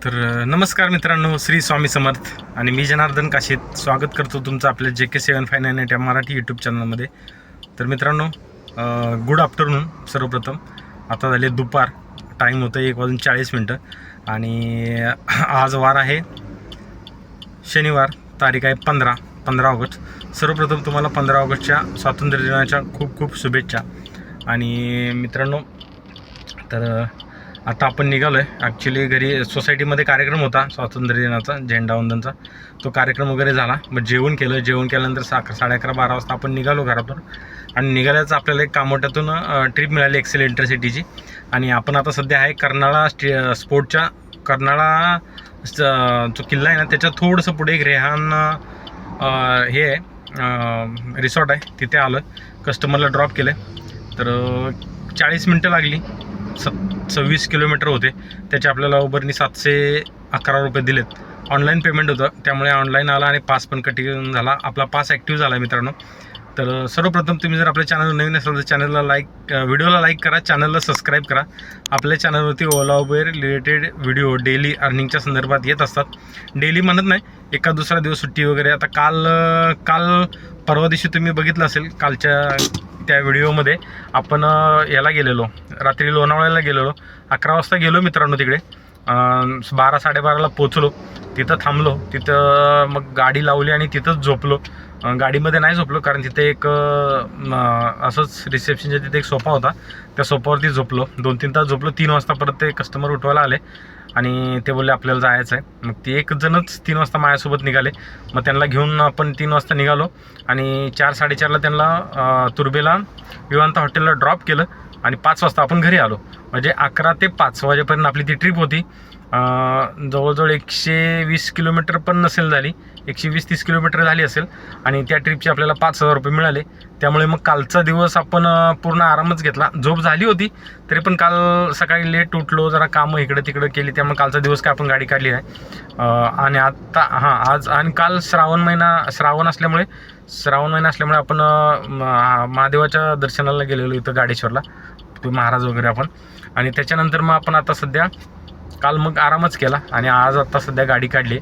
तर नमस्कार मित्रांनो, श्री स्वामी समर्थ आणि मी जनार्दन काशीत स्वागत करतो तुमचं आपल्या JK7598 या मराठी यूट्यूब चॅनलमध्ये. तर मित्रांनो, गुड आफ्टरनून. सर्वप्रथम आता झाले दुपार, टाईम होतं 1:40 आणि आज वार आहे शनिवार, तारीख आहे 15 ऑगस्ट. सर्वप्रथम तुम्हाला 15 ऑगस्टच्या स्वातंत्र्य दिनाच्या खूप खूप शुभेच्छा. आणि मित्रांनो, तर आता आपण निघालो आहे. ॲक्च्युली घरी सोसायटीमध्ये कार्यक्रम होता स्वातंत्र्य दिनाचा, झेंडावंदनचा. तो कार्यक्रम वगैरे झाला. मग जेवण केल्यानंतर 11:30-12 वाजता आपण निघालो घरातून. आणि निघाल्याचं आपल्याला एक कामोट्यातून ट्रिप मिळाली एक्सेल इंटरसिटीची. आणि आपण आता सध्या आहे कर्नाळा स्पोर्टच्या कर्नाळा जो किल्ला आहे ना, त्याच्या थोडंसं पुढे एक रेहान हे आहे, रिसॉर्ट आहे, तिथे आलो आहे. कस्टमरला ड्रॉप केलं आहे. तर 40 मिनटं लागली. 26 किलोमीटर होते. त्याचे आपल्याला उबरनी 711 रुपये दिलेत. ऑनलाईन पेमेंट होतं, त्यामुळे ऑनलाईन आला आणि पास पण कटिंग झाला. आपला पास ॲक्टिव्ह झाला आहे मित्रांनो. तर सर्वप्रथम तुम्ही जर आपल्या चॅनल नवीन असाल तर चॅनलला व्हिडिओला लाईक करा, चॅनलला सबस्क्राईब करा. आपल्या चॅनलवरती ओला उबेर रिलेटेड व्हिडिओ डेली अर्निंगच्या संदर्भात येत असतात. डेली म्हणत नाही, एका दुसरा दिवस सुट्टी वगैरे. आता काल परवा दिवशी तुम्ही बघितलं असेल, कालच्या त्या व्हिडिओमध्ये आपण याला गेलेलो, रात्री लोणावळ्याला गेलेलो. 11 वाजता गेलो मित्रांनो तिकडे. 12-12:30ला पोचलो. तिथं थांबलो. तिथं मग गाडी लावली आणि तिथंच झोपलो. गाडीमध्ये नाही झोपलो, कारण तिथे एक असंच रिसेप्शनच्या तिथे एक सोफा होता. त्या सोफावरती झोपलो. 2-3 तास झोपलो. 3 वाजता परत ते कस्टमर उठवायला आले आणि ते बोलले आपल्याला जायचं आहे. मग ते एक जणच 3 वाजता माझ्यासोबत निघाले. मग त्यांना घेऊन आपण 3 वाजता निघालो आणि 4-4:30ला त्यांना तुर्बेला विवांता हॉटेलला ड्रॉप केलं आणि 5 वाजता आपण घरी आलो. म्हणजे 11 ते 5 वाजेपर्यंत आपली ती ट्रिप होती. जवळजवळ 120 किलोमीटर पण नसेल झाली, 120-130 किलोमीटर झाली असेल. आणि त्या ट्रिपचे आपल्याला 5,000 रुपये मिळाले. त्यामुळे मग कालचा दिवस आपण पूर्ण आरामच घेतला. झोप झाली होती तरी पण काल सकाळी लेट उठलो, जरा कामं इकडं तिकडं केली, त्यामुळे कालचा दिवस काय आपण गाडी काढली नाही. आणि आता आज आणि काल श्रावण महिना असल्यामुळे आपण महादेवाच्या दर्शनाला गेलेलो इथं गाडेश्वरला, तो महाराज वगैरे आपण. आणि त्याच्यानंतर मग आपण आता सध्या काल मग आरामच केला आणि आज आता सध्या गाडी काढली.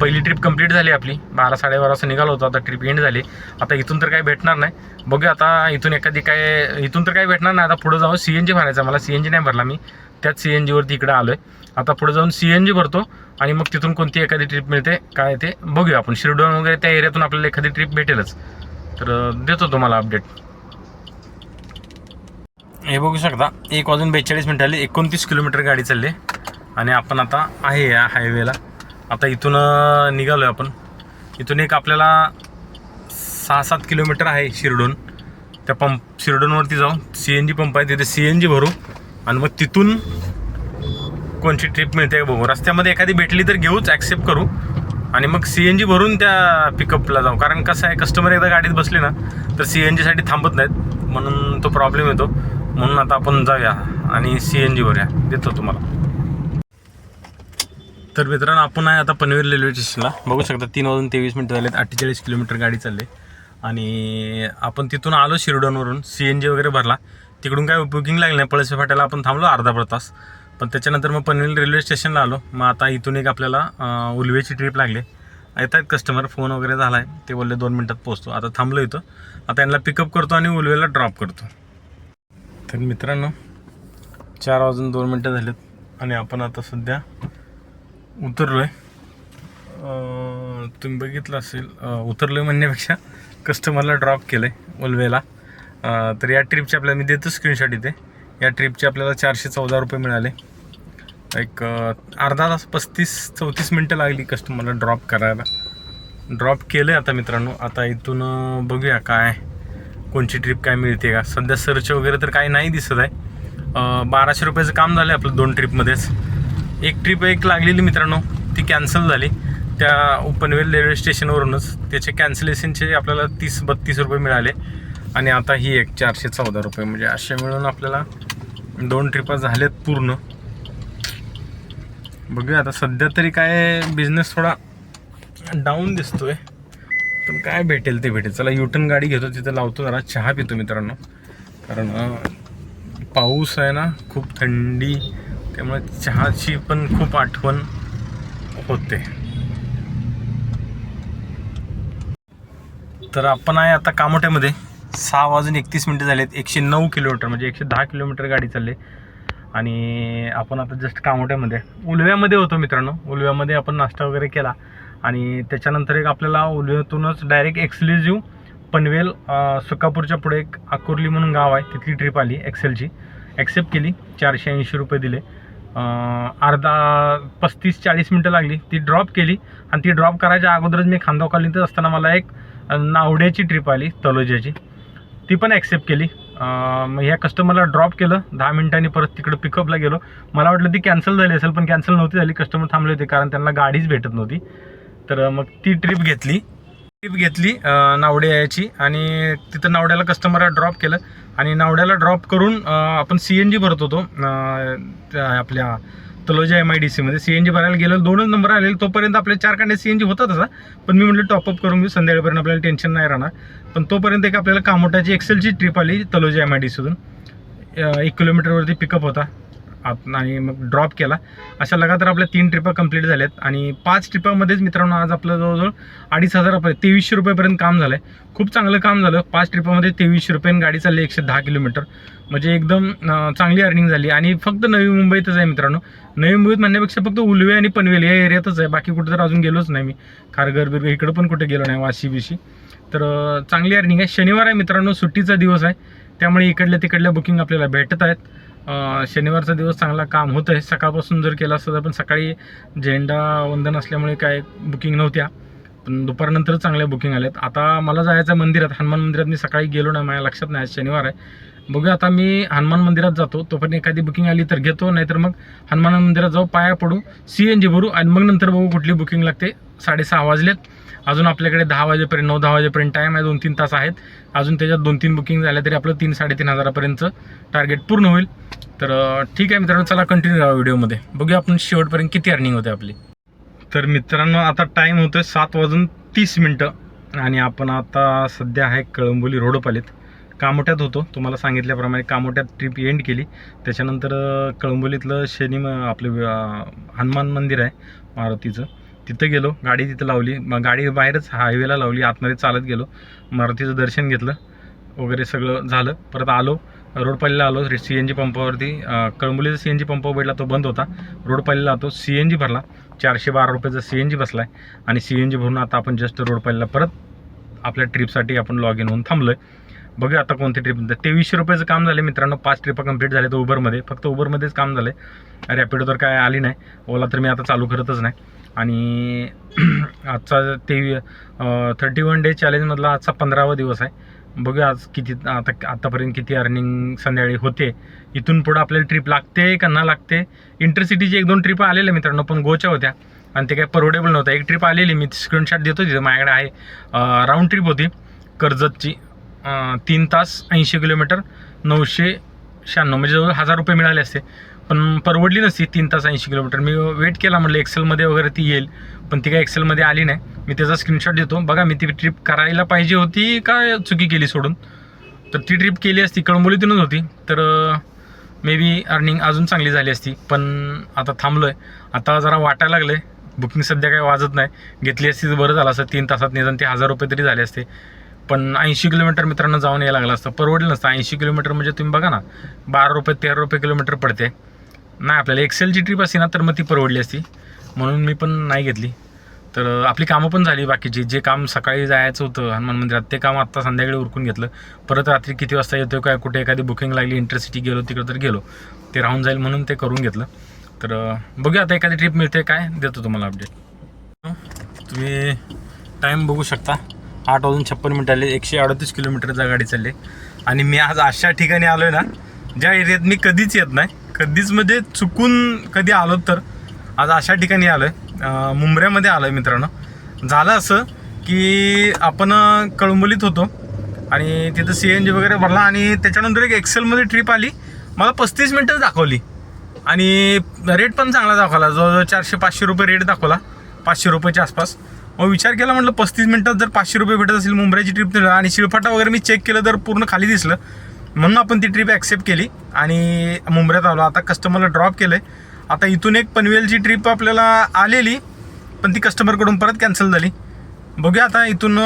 पहिली ट्रिप कंप्लीट झाली आपली. 12-12:30 वाजता निघालो होतो. आता ट्रिप एंड झाली. आता इथून तर काही भेटणार नाही. बघूया आता इथून इथून तर काही भेटणार नाही. आता पुढे जाऊन CNG भरायचा. मला CNG नाही भरला मी, त्याच CNGवरती इकडे आलो आहे. आता पुढे जाऊन CNG भरतो आणि मग तिथून कोणती एखादी ट्रिप मिळते काय ते बघूया आपण. शिरडोन वगैरे त्या एरियातून आपल्याला एखादी ट्रिप भेटेलच. तर देतो तुम्हाला अपडेट. हे बघू शकता, 1:42 आले. 29 किलोमीटर गाडी चालली आणि आपण आता आहे या हायवेला. आता इथून निघालो आहे आपण. इथून एक आपल्याला 6-7 किलोमीटर आहे शिरडोन. त्या शिरडोनवरती जाऊन CNG पंप आहे, तिथे CNG भरू आणि मग तिथून कोणची ट्रिप मिळते बघू. रस्त्यामध्ये एखादी भेटली तर घेऊच, ॲक्सेप्ट करू आणि मग CNG भरून त्या पिकअपला जाऊ. कारण कसं आहे, कस्टमर एकदा गाडीत बसले ना तर CNGसाठी थांबत नाहीत, म्हणून तो प्रॉब्लेम येतो. म्हणून आता आपण जाऊया आणि CNG भरूया. देतो तुम्हाला. तर मित्रांनो, आपण आहे आता पनवेल रेल्वे स्टेशनला. बघू शकता 3:23 झालेत. 48 किलोमीटर गाडी चालली आणि आपण तिथून आलो शिरडोनवरून. CNG वगैरे भरला. तिकडून काय बुकिंग लागली नाही. पळसे फाट्याला आपण थांबलो अर्धा तास. पण त्याच्यानंतर मग पनवेल रेल्वे स्टेशनला आलो. मग आता इथून एक आपल्याला उलवेची ट्रिप लागली. येत आहेत कस्टमर, फोन वगैरे झाला आहे. ते बोलले 2 मिनटात पोहोचतो. आता थांबलो इथं. आता यांना पिकअप करतो आणि उलवेला ड्रॉप करतो. तर मित्रांनो, 4:02 झालेत आणि आपण आता सध्या उतरलो आहे. तुम्ही बघितलं असेल, उतरलो आहे म्हणण्यापेक्षा कस्टमरला ड्रॉप केलं आहे उलवेला. तर या ट्रिपचे आपल्याला मी देतो स्क्रीनशॉट इथे. या ट्रिपचे आपल्याला 414 रुपये मिळाले. एक अर्धा तास 35-34 मिनटं लागली कस्टमरला ड्रॉप करायला. ड्रॉप केलं आहे आता मित्रांनो. आता इथून बघूया काय कोणची ट्रिप काय मिळते का. सध्या सर्च वगैरे तर काही नाही दिसत आहे. 1200 रुपयाचं काम झालं आहे आपलं 2 ट्रिपमध्येच. एक ट्रिप लागलेली मित्रांनो, ती कॅन्सल झाली त्या पनवेल रेल्वे स्टेशनवरूनच. त्याचे कॅन्सलेशनचे आपल्याला 30-32 रुपये मिळाले आणि आता ही एक 414 रुपये. म्हणजे असे मिळून आपल्याला 2 ट्रिपा झाल्यात पूर्ण. बघूया आता. सध्या तरी काय बिझनेस थोडा डाऊन दिसतोय, पण काय भेटेल ते भेटेल. चला युटर्न गाडी घेतो, तिथं लावतो, जरा चहा पितो मित्रांनो. कारण पाऊस आहे ना, खूप थंडी, त्यामुळे चहाची पण खूप आठवण होते. तर आपण आहे आता कामोठ्यामध्ये. 6:31 झालेत. 109 किलोमीटर म्हणजे 110 किलोमीटर गाडी चालली आणि आपण आता जस्ट कामोठ्यामध्ये उलव्यामध्ये होतो मित्रांनो. उलव्यामध्ये आपण नाश्ता वगैरे केला आणि त्याच्यानंतर एक आपल्याला उलव्यातूनच डायरेक्ट एक्सक्लुझिव्ह पनवेल सुकापूरच्या पुढे एक आकुर्ली म्हणून गाव आहे, तिथली ट्रिप आली एक्सेलची. ॲक्सेप्ट केली. 480 रुपये दिले. अर्धा 35-40 मिनटं लागली. ती ड्रॉप केली आणि ती ड्रॉप करायच्या अगोदरच मी खांदोकालीत असताना मला एक नावड्याची ट्रिप आली तलोज्याची, ती पण ॲक्सेप्ट केली. मग ह्या कस्टमरला ड्रॉप केलं. 10 मिनिटांनी परत तिकडं पिकअपला गेलो. मला वाटलं ती कॅन्सल झाली असेल, पण कॅन्सल नव्हती झाली. कस्टमर थांबले होते कारण त्यांना गाडीच भेटत नव्हती. तर मग ती ट्रिप घेतली नावड्याची आणि तिथं नावड्याला कस्टमरला ड्रॉप केलं आणि नावड्याला ड्रॉप करून आपण CNG भरत होतो आपल्या तलोजा MIDCमध्ये. CNG भरायला गेलो. 2च नंबर आलेले. तोपर्यंत आपले 4 कांडे CNG होता तसा, पण मी म्हटलं टॉपअप करून घेऊ, संध्याकाळपर्यंत आपल्याला टेन्शन नाही राहणार. पण तोपर्यंत एक आपल्याला कामोठाची एक्सेलची ट्रिप आली तलोजा MIDCतून. 1 किलोमीटरवरती पिकअप होता आणि मग ड्रॉप केला. अशा लगातार आपल्या 3 ट्रिपा कंप्लीट झाल्यात आणि 5 ट्रिपामध्येच मित्रांनो आज आपलं जवळजवळ 2,500 2300 रुपयेपर्यंत काम झालं आहे. खूप चांगलं काम झालं. 5 ट्रिपामध्ये 2300 रुपयांनी गाडी चालली 110 किलोमीटर, म्हणजे एकदम चांगली अर्निंग झाली. आणि फक्त नवी मुंबईतच आहे मित्रांनो. नवी मुंबईत म्हणण्यापेक्षा फक्त उलवे आणि पनवेल या एरियातच आहे. बाकी कुठं तर अजून गेलोच नाही मी. खारघर बिरघर इकडं पण कुठे गेलो नाही, वाशी. तर चांगली अर्निंग आहे. शनिवार आहे मित्रांनो, सुट्टीचा दिवस आहे, त्यामुळे इकडल्या तिकडल्या बुकिंग आपल्याला भेटत आहेत. शनिवारचा दिवस चांगला काम होतं आहे. सकाळपासून जर केलं असतं तर पण सकाळी झेंडा वंदन असल्यामुळे काय बुकिंग नव्हत्या, पण दुपारनंतर चांगल्या बुकिंग आल्यात. आता मला जायचं मंदिरात, हनुमान मंदिरात. मी सकाळी गेलो नाही, माझ्या लक्षात नाही, आज शनिवार आहे. बघूया आता मी हनुमान मंदिरात जातो, तोपर्यंत एखादी बुकिंग आली तर घेतो, नाहीतर मग हनुमान मंदिरात जाऊ, पाया पडू, CNG भरू आणि मग नंतर बघू कुठली बुकिंग लागते. 6:30 वाजलेत. अजून आपल्याकडे 10 वाजेपर्यंत 9-10 वाजेपर्यंत टाईम आहे. 2-3 तास आहेत अजून. त्याच्यात 2-3 बुकिंग झाल्या तरी आपलं 3-3.5 हजारापर्यंतचं टार्गेट पूर्ण होईल. तर ठीक आहे मित्रांनो, चला कंटिन्यू राहा व्हिडिओमध्ये. बघूया आपण शेवटपर्यंत किती अर्निंग होते आपली. तर मित्रांनो आता टाईम होतोय 7:30 आणि आपण आता सध्या आहे कळंबोली रोडपालीत. कामोठ्यात होतो, तुम्हाला सांगितल्याप्रमाणे कामोठ्यात ट्रिप एंड केली. त्याच्यानंतर कळंबोलीतलं आपलं हनुमान मंदिर आहे मारुतीचं, तिथं गेलो. गाडी तिथं लावली, मग गाडी बाहेरच हायवेला लावली, आतमध्ये चालत गेलो, मारुतीचं दर्शन घेतलं वगैरे सगळं झालं. परत आलो, रोडपालीला आलो. CNG पंपावरती कळंबोलीचा CNG पंप भेटला, तो बंद होता. रोडपालीला आलो, CNG भरला. 412 रुपयाचा CNG बसला आहे आणि CNG भरून आता आपण जस्ट रोडपालीला परत आपल्या ट्रिपसाठी आपण लॉग इन होऊन थांबलो आहे. बघूया आता कोणती ट्रिप. 2300 रुपयाचं काम झालं मित्रांनो. 5 ट्रिपा कंप्लीट झाले. तर उबरमध्ये, फक्त उबरमध्येच काम झालं आहे. रॅपिडो तर काय आली नाही. ओला तर मी आता चालू करतच नाही. आणि आजचा 31 डे चॅलेंजमधला आजचा 15वा दिवस आहे. बघूया आज किती आतापर्यंत किती अर्निंग संध्याकाळी होते. इथून पुढं आपल्याला ट्रिप लागते का ना लागते. इंटरसिटीची 1-2 ट्रिप आलेल्या मित्रांनो, पण गोच्या होत्या आणि ते काय परवडेबल नव्हतं. एक ट्रिप आलेली, मी स्क्रीनशॉट देतो तिथं माझ्याकडे आहे. राऊंड ट्रिप होती कर्जतची, 3 तास 80 किलोमीटर 996, म्हणजे जवळ 1000 रुपये मिळाले असते, पण परवडली नसती. 3 तास 80 किलोमीटर मी वेट केला, म्हटलं एक्सेलमध्ये वगैरे ती येईल, पण ती काय एक्सेलमध्ये आली नाही. मी त्याचा स्क्रीनशॉट देतो बघा. मी ती ट्रिप करायला पाहिजे होती का चुकी केली सोडून. तर ती ट्रिप केली असती, कळंबोलीतूनच होती, तर मे बी अर्निंग अजून चांगली झाली असती. पण आता थांबलो आहे. आता जरा वाटायला लागलं आहे, बुकिंग सध्या काही वाजत नाही. घेतली असती तर बरं झालं असतं. 3 तासात निदान ते 1000 रुपये तरी झाले असते. पण 80 किलोमीटर मित्रांनो जाऊन यायला लागलं असतं, परवडलं नसतं. 80 किलोमीटर म्हणजे तुम्ही बघा ना, 12 रुपये 13 रुपये किलोमीटर पडते. नाही, आपल्याला एक्सेलची ट्रिप असती ना तर मग ती परवडली असती, म्हणून मी पण नाही घेतली. तर आपली कामं पण झाली बाकीची. जे काम सकाळी जायचं होतं हनुमान मंदिरात, ते काम आत्ता संध्याकाळी उरकून घेतलं. परत रात्री किती वाजता येतो काय, कुठे एखादी बुकिंग लागली, इंटरसिटी गेलो तिकडं तर गेलो, ते राहून जाईल म्हणून ते करून घेतलं. तर बघूया आता एखादी ट्रिप मिळते काय, देतो तुम्हाला अपडेट. तुम्ही टाईम बघू शकता, 8:56 आले. 138 किलोमीटरचा गाडी चालली. आणि मी आज अशा ठिकाणी आलो आहे ना, ज्या एरियात मी कधीच येत नाही, कधीच म्हणजे चुकून कधी आलो तर आज अशा ठिकाणी आलो आहे. मुंब्र्यामध्ये आलो आहे मित्रांनो. झालं असं की आपण कळंबोलीत होतो आणि तिथं CNG वगैरे भरला आणि त्याच्यानंतर एक एक्सेलमध्ये ट्रिप आली. मला 35 मिनटं दाखवली आणि रेट पण चांगला दाखवला, जवळजवळ 400-500 रुपये रेट दाखवला, 500 रुपयाच्या आसपास. मग विचार केला, म्हटलं 35 मिनटात जर 500 रुपये भेटत असेल मुंब्र्याची ट्रिप, आणि शिळफाटा वगैरे मी चेक केलं तर पूर्ण खाली दिसलं. म्हणून आपण ती ट्रिप ॲक्सेप्ट केली आणि मुंबईत आलो. आता कस्टमरला ड्रॉप केलं आहे. आता इथून एक पनवेलची ट्रिप आपल्याला आलेली, पण ती कस्टमरकडून परत कॅन्सल झाली. बघूया आता इथून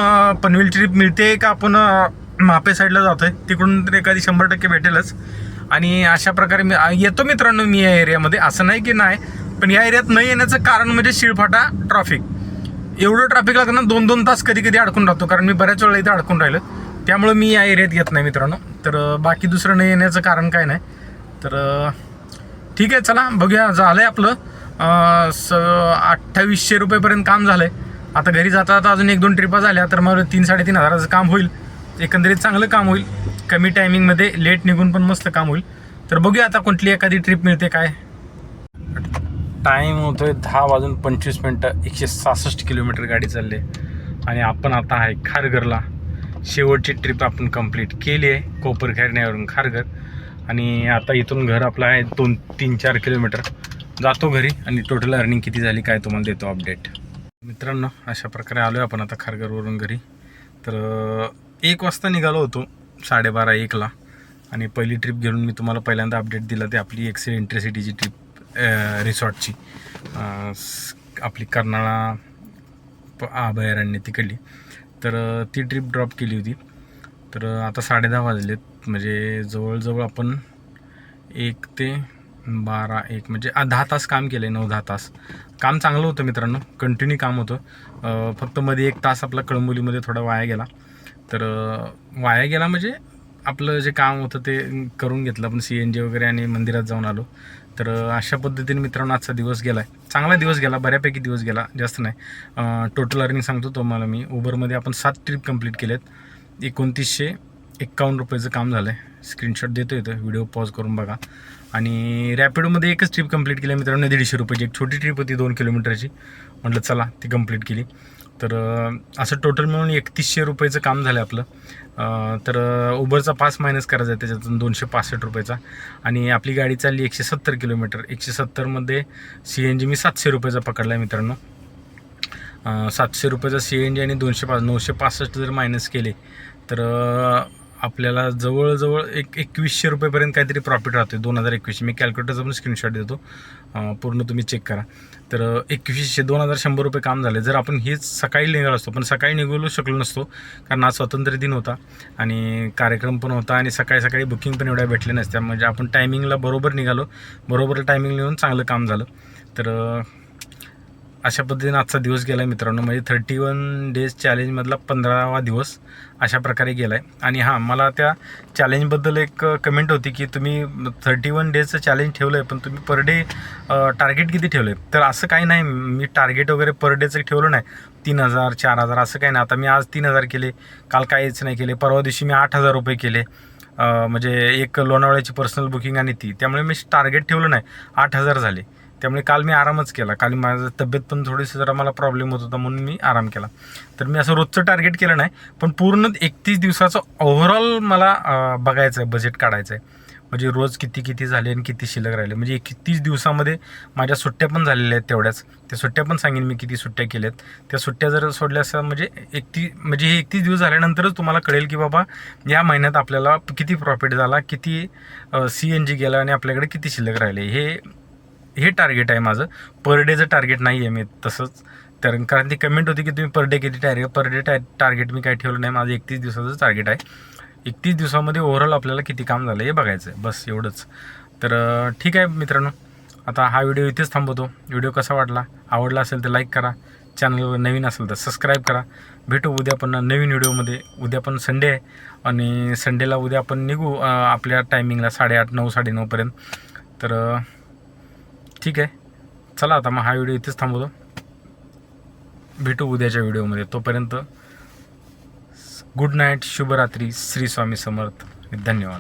पनवेल ट्रिप मिळते का आपण मापे साईडला जातो आहे, तिकडून तर एखादी 100% भेटेलच. आणि अशा प्रकारे मी येतो मित्रांनो मी या एरियामध्ये, असं नाही की नाही, पण या एरियात न येण्याचं कारण म्हणजे शिळफाटा ट्रॅफिक. एवढं ट्रॅफिक लागतं ना, 2-2 तास कधी कधी अडकून राहतो, कारण मी बऱ्याच वेळा इथे अडकून राहिलो. त्यामुळे मी या एरियात येत नाही मित्रांनो. तर बाकी दुसरं न येण्याचं कारण काय नाही. तर ठीक आहे, चला बघूया. झालं आहे आपलं 2800 रुपयेपर्यंत काम झालं आहे. आता घरी जाता जाता अजून 1-2 ट्रिपा झाल्या तर मग 3-3.5 हजाराचं काम होईल. एकंदरीत चांगलं काम होईल, कमी टायमिंगमध्ये, लेट निघून पण मस्त काम होईल. तर बघूया आता कोणती एखादी ट्रिप मिळते काय. टाईम होतो आहे 10:25. 166 किलोमीटर गाडी चालली आहे आणि आपण आता आहे खारघरला. शेवटची ट्रिप आपण कंप्लीट केली आहे कोपरखैरण्यावरून खारघर. आणि आता इथून घर आपलं आहे 2-3-4 किलोमीटर. जातो घरी आणि टोटल अर्निंग किती झाली काय तुम्हाला देतो अपडेट. मित्रांनो अशा प्रकारे आलो आहे आपण आता खारघरवरून घरी. तर 1 वाजता निघालो होतो, 12:30-1ला. आणि पहिली ट्रिप घेऊन मी तुम्हाला पहिल्यांदा अपडेट दिला ते आपली एक्सेल इंटरसिटीची ट्रिप रिसॉर्टची, आपली कर्नाळा अभयारण्य तिकडली. तर ती ट्रिप ड्रॉप केली होती. तर आता 10:30 वाजलेत, म्हणजे जवळजवळ आपण 1 ते 12-1 म्हणजे 10 तास काम केलं आहे. 9-10 तास काम चांगलं होतं मित्रांनो, कंटिन्यू काम होतं. फक्त मध्ये 1 तास आपला कळंबोलीमध्ये थोडा वाया गेला. तर वाया गेला म्हणजे आपलं जे काम होतं ते करून घेतलं आपण, CNG वगैरे, आणि मंदिरात जाऊन आलो. तर अशा पद्धतीने मित्रांनो आजचा दिवस गेला आहे. चांगला दिवस गेला, बऱ्यापैकी दिवस गेला, जास्त नाही. टोटल अर्निंग सांगतो तुम्हाला मी. उबरमध्ये आपण 7 ट्रिप कंप्लीट केलेत. 2951 रुपयाचं काम झालं आहे. स्क्रीनशॉट देतो इथं, व्हिडिओ पॉज करून बघा. आणि रॅपिडोमध्ये एकच ट्रिप कंप्लीट केली मित्रांनो, 150 रुपयाची. एक छोटी ट्रिप होती 2 किलोमीटरची, म्हटलं चला ती कंप्लीट केली. तर असं टोटल मिळून 3100 रुपयाचं काम झालं आपलं. तर उबरचा पास मायनस करायचा आहे त्याच्यातून 265 रुपयाचा. आणि आपली गाडी चालली 170 किलोमीटर. 170मध्ये CNG मी 700 रुपयाचा पकडला आहे मित्रांनो. 700 रुपयाचा CNG आणि 965 जर मायनस केले तर आपल्याला जवळजवळ 2100 रुपयेपर्यंत काहीतरी प्रॉफिट राहतो. 2021. मी कॅल्क्युलेटरचा पण स्क्रीनशॉट देतो, पूर्ण तुम्ही चेक करा. तर 2100 रुपये काम झाले. जर आपण हेच सकाळी निघालो असतो, पण सकाळी निघू शकलो नसतो, कारण आज स्वातंत्र्य दिन होता आणि कार्यक्रम पण होता आणि सकाळी सकाळी बुकिंग पण एवढ्या भेटल्या नसत्या. म्हणजे आपण टायमिंगला बरोबर निघालो, बरोबर टायमिंग निघून चांगलं काम झालं. तर अशा पद्धतीने आजचा दिवस गेला आहे मित्रांनो. म्हणजे 31 डेज चॅलेंजमधला 15वा दिवस अशा प्रकारे गेला आहे. आणि हां, मला त्या चॅलेंजबद्दल एक कमेंट होती की तुम्ही 31 डेजचं चॅलेंज ठेवलं आहे, पण तुम्ही पर डे टार्गेट किती ठेवलं आहे. तर असं काही नाही, मी टार्गेट वगैरे पर डेचं ठेवलं नाही. 3000 4000 असं काही नाही. आता मी आज 3000 केले, काल काहीच नाही केले, परवा दिवशी मी 8000 रुपये केले. म्हणजे एक लोणावळ्याची पर्सनल बुकिंग आणि ती, त्यामुळे मी टार्गेट ठेवलं नाही, 8000 झाले. त्यामुळे काल मी आरामच केला. काल माझं तब्येत पण थोडीशी जरा मला प्रॉब्लेम होत होता, म्हणून मी आराम केला. तर मी असं रोजचं टार्गेट केलं नाही, पण पूर्ण 31 दिवसाचं ओव्हरऑल मला बघायचं आहे, बजेट काढायचं आहे. म्हणजे रोज किती झाले आणि किती शिल्लक राहिले. म्हणजे 31 दिवसामध्ये माझ्या सुट्ट्या पण झालेल्या आहेत तेवढ्याच. त्या सुट्ट्या पण सांगेन मी किती सुट्ट्या केल्यात. त्या सुट्ट्या जर सोडल्या असं म्हणजे हे 31 दिवस झाल्यानंतरच तुम्हाला कळेल की बाबा या महिन्यात आपल्याला किती प्रॉफिट झाला, किती CNG गेला आणि आपल्याकडे किती शिल्लक राहिले. हे टार्गेट आहे माझं. पर डेचं टार्गेट नाही आहे मी तसंच. कारण ती कमेंट होती की तुम्ही पर डे किती टार्गेट मी काय ठेवलं नाही. माझं 31 दिवसाचं टार्गेट आहे. 31 दिवसामध्ये ओव्हरऑल आपल्याला किती काम झालं हे बघायचं आहे, बस एवढंच. तर ठीक आहे मित्रांनो, आता हा व्हिडिओ इथेच थांबवतो. व्हिडिओ कसा वाटला, आवडला असेल तर लाईक करा, चॅनलवर नवीन असेल तर सबस्क्राईब करा. भेटू उद्या पण नवीन व्हिडिओमध्ये. उद्या पण संडे आहे आणि संडेला उद्या आपण निघू आपल्या टायमिंगला 8:30 9 9:30पर्यंत. तर ठीक आहे, चला आता मग हा व्हिडिओ इथेच थांबवतो. भेटू उद्याच्या व्हिडिओमध्ये. तोपर्यंत गुड नाईट, शुभरात्री, श्री स्वामी समर्थ, धन्यवाद.